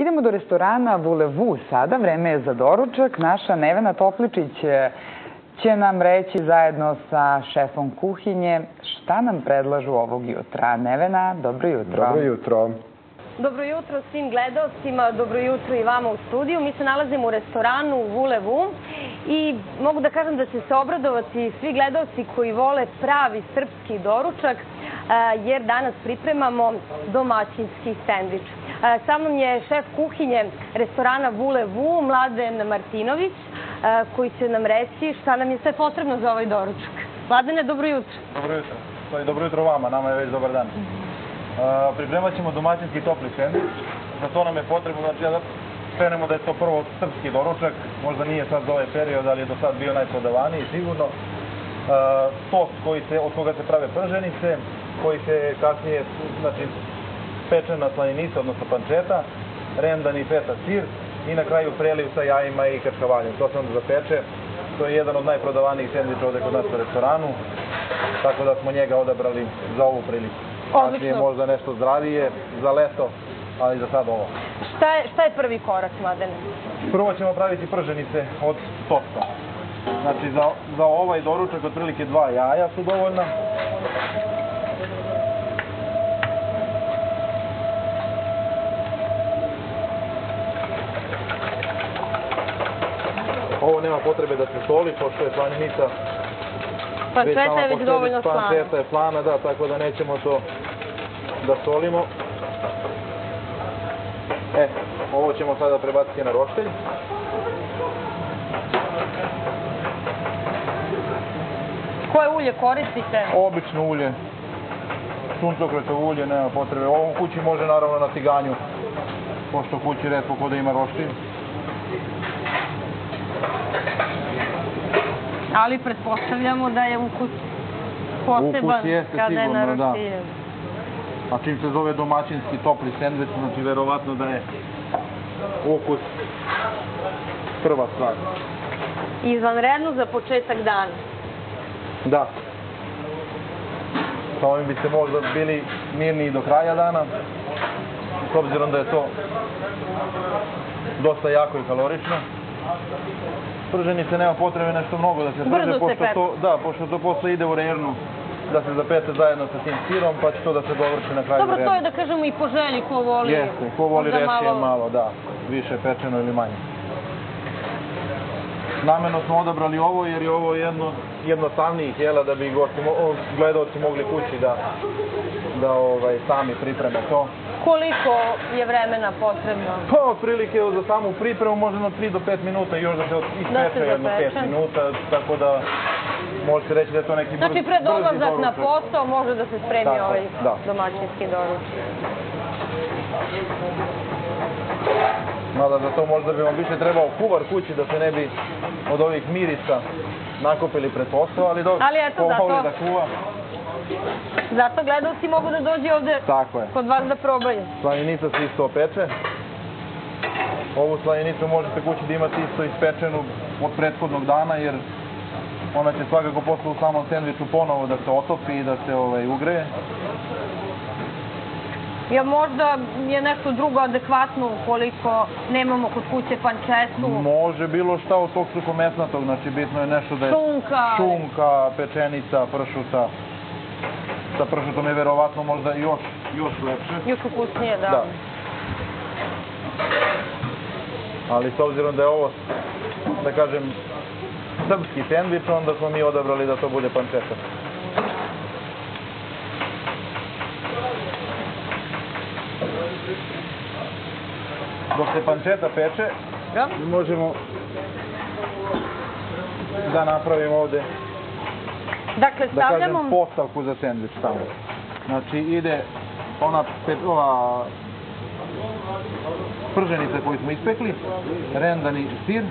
Idemo do restorana Voulez-Vous sada. Vreme je za doručak. Naša Nevena Topličić će nam reći zajedno sa šefom kuhinje šta nam predlažu ovog jutra. Nevena, dobro jutro. Dobro jutro. Dobro jutro svim gledaocima, dobro jutro i vama u studiju. Mi se nalazimo u restoranu Voulez-Vous i mogu da kažem da će se obradovati svi gledaoci koji vole pravi srpski doručak, jer danas pripremamo domaćinski sendvič. Sa mnom je šef kuhinje restorana Voulez-Vous, Mladen Martinović, koji će nam reći šta nam je sve potrebno za ovaj doručak. Mladene, dobro jutro. Dobro jutro. Dobro jutro vama, nama je već dobar dan. Pripremat ćemo domaćinski topli sendvič. Za to nam je potrebno, znači da krenemo da je to prvo srpski doručak. Možda nije sad za ovaj period, ali je do sad bio najprodavaniji sigurno. Tost od koga se prave prženice, koji se kasnije, znači, pečena slanica, odnosno pančeta, rendan i feta sir i na kraju preliv sa jajima i kačkavaljem. To se onda zapeče. To je jedan od najprodavanijih sendviča ovde kod nas u restoranu, tako da smo njega odabrali za ovu priliku. Kasnije možda nešto zdravije za leto, ali za sad ovo. Šta je prvi korak, Mladene? Prvo ćemo praviti prženice od tosta. Znači za ovaj doručak otprilike 2 jaja su dovoljna. Ovo nema potrebe da se soli, pošto je slanica. Pančeta je već dovoljno slana. Pančeta je slana, da, tako da nećemo to da solimo. Ovo ćemo sada prebaciti na roštilj. Koje ulje koristite? Obično ulje. Suncokretovo ulje, nema potrebe. Ovo u kući može naravno na tiganju, pošto u kući retko ko da ima roštilj. Ali pretpostavljamo da je ukus poseban kada je na roštilju. A čim se zove domaćinski topli sendvič, znači verovatno da je ukus prva stvar. Izvanredno za početak dana. Da. Sa ovim bi se možda bili mirniji do kraja dana, s obzirom da je to dosta jako i kalorično. Prženice nema potrebe nešto mnogo da se prže, pošto to posle ide u rernu, da se zapeče zajedno sa tim sirom, pa će to da se dovrši na kraju rernu. Dobro, to je da kažemo i po želji, ko voli. Jeste, ko voli rešije malo, da, više pečeno ili manje. Namerno smo odabrali ovo jer je ovo jednostavnijih jela da bi gledaoci mogli kući da sami pripreme to. Koliko je vremena potrebno? Pa, otprilike za samu pripremu možemo 3 do 5 minuta i još da se ispeče jedno 5 minuta, tako da možete reći da je to neki brzi doručak. Znači, pred odlazak na posao može da se spremi ovaj domaćinski doručak. Mada za to možda bi vam više trebao kuvar kući da se ne bi od ovih mirisa nakupili pred posao, ali dobro, ko voli da kuva. Zato gledalci mogu da dođe ovde kod vas da probaju. Slajenica se isto opeče. Ovu slajenicu možete kući da imate isto ispečenu od prethodnog dana, jer ona će svakako posle u samom sendviču ponovo da se otopi i da se ugreje. Možda je nešto drugo adekvatno ukoliko nemamo kod kuće pančetu? Može bilo šta od tog suhomesnatog, znači bitno je nešto da je šunka, pečenica, pršuta. Sa pršutom je verovatno možda još lepše. Još ukusnije, da. Ali s obzirom da je ovo, da kažem, srpski sendvič, onda smo mi odabrali da to bude pančeta. Dok se pančeta peče, možemo da napravimo ovde, da kažem, postavku za sendvič tamo. Znači ide ova prženica koju smo ispekli, rendani sir,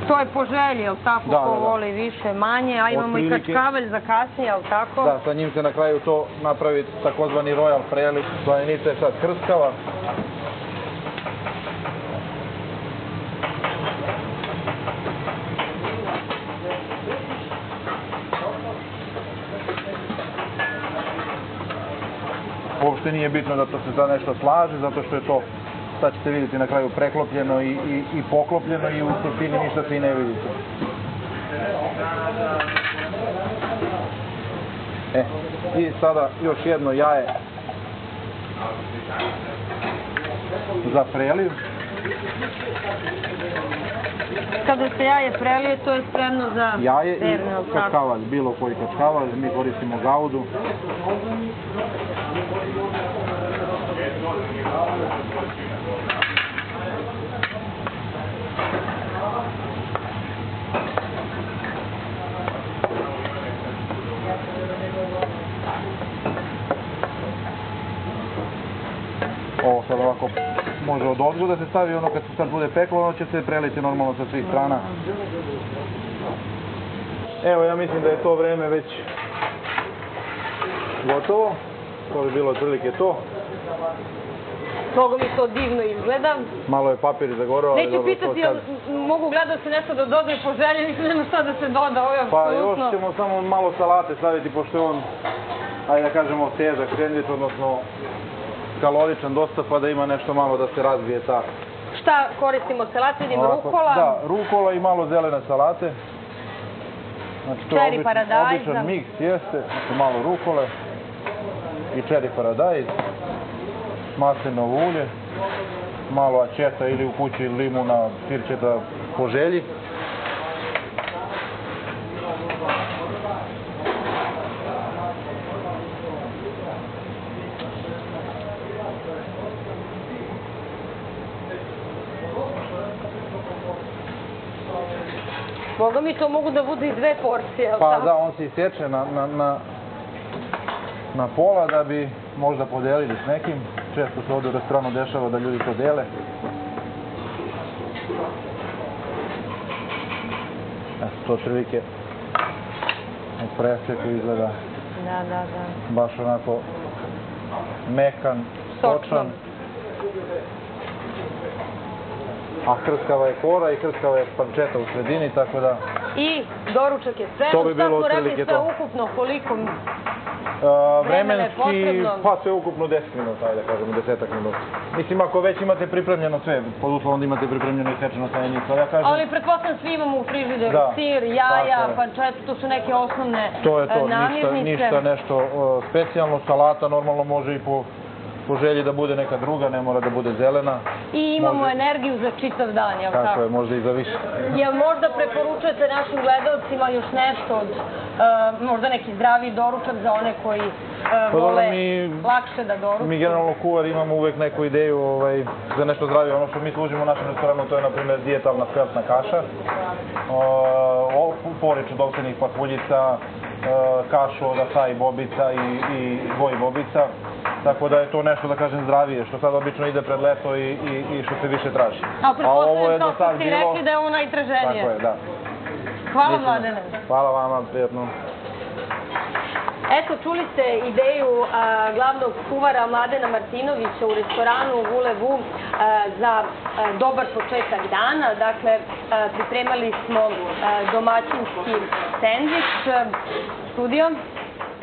To je po želji, jel tako, ko voli više, manje, a imamo i kačkavalj za kasnije, jel tako? Da, sa njim se na kraju to napravi takozvani royal preliv. Slajenica je sad krskava. Uopšte nije bitno da to se sad nešto slaže, zato što je to, sad ćete vidjeti na kraju, preklopljeno i poklopljeno i u suštini ništa se i ne vidite. I sada još jedno jaje za preliv. Kada se jaje prelije, to je spremno za jaje i kačkavalj, bilo koji kačkavalj, mi koristimo gaudu. Ovo sad ovako može od odgoda da se stavi, ono kad se sad bude peklo, ono će se preliti normalno sa svih strana. Evo, ja mislim da je to vreme već gotovo. To bi bilo otprilike to. Mnogo mi to divno izgleda. Malo je papir zagoreo, ali neću dobro, pitati, mogu gledati nešto da dodaju po želji, mislim nema šta da se doda, ovo je apsolutno. Pa još ćemo samo malo salate staviti, pošto je on, ajde da kažemo, težak sendvič, odnosno kaloričan dosta, pa da ima nešto malo da se razbije ta. Šta koristimo salate? Vidimo rukola? Da, rukola i malo zelene salate. Znači to je običan miks, jeste. Znači malo rukole i čeri paradajz, maslinovo ulje, malo ačeta ili u kući limuna, sirćeta po želji. Boga mi, to mogu da budu i 2 porcije, ali pa da, on se isječe na pola da bi možda podelili s nekim. Često se ovdje u restoranu dešava da ljudi to dele. To otprilike u preseku izgleda baš onako mekan, sočan. A krskava je kora i krskava je pančeta u sredini, tako da... I doručak je spremno. To bi bilo otprilike otprilike to. Sve ukupno koliko vremena je potrebno? Pa sve ukupno 10 minuta, ajde da kažemo, 10 minuta. Mislim, ako već imate pripremljeno sve, pod uslovom da imate pripremljeno i sečeno sajenicu, ja kažem... Ali pretpostavljam svi imamo u frižideru sir, jaja, pančetu, to su neke osnovne namirnice. To je to, ništa nešto specijalno. Salata normalno može i po želji da bude neka druga, ne mora da bude zelena. I imamo energiju za čitav dan, jel tako? Tako je, možda i za više. Jel možda preporučujete našim gledalcima još nešto od možda neki zdraviji doručak za one koji vole lakše da doruču? Mi generalno kuvari imamo uvek neku ideju za nešto zdravije. Ono što mi služimo u našem restoranu, to je na primjer dijetalna skeltna kaša, poreč od ovsenih pakuljica, kašu od asai bobica i goj bobica. Tako da je to nešto, da kažem, zdravije, što sad obično ide pred leto i što se više traži. A pretpostavljam, kao što ste rekli, da je ovo najtraženije. Tako je, da. Hvala, Mladene. Hvala vama, prijatno. Eto, čuli ste ideju glavnog kuvara Mladena Martinovića u restoranu Voulez-Vous za dobar početak dana. Dakle, pripremali smo domaćinski sendvič. Studio?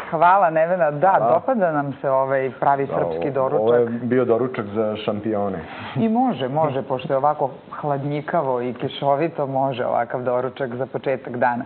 Hvala, Nevena. Da, dopada nam se ovaj pravi srpski doručak. Ovo je bio doručak za šampione. I može, pošto je ovako hladnjikavo i kišovito, može ovakav doručak za početak dana.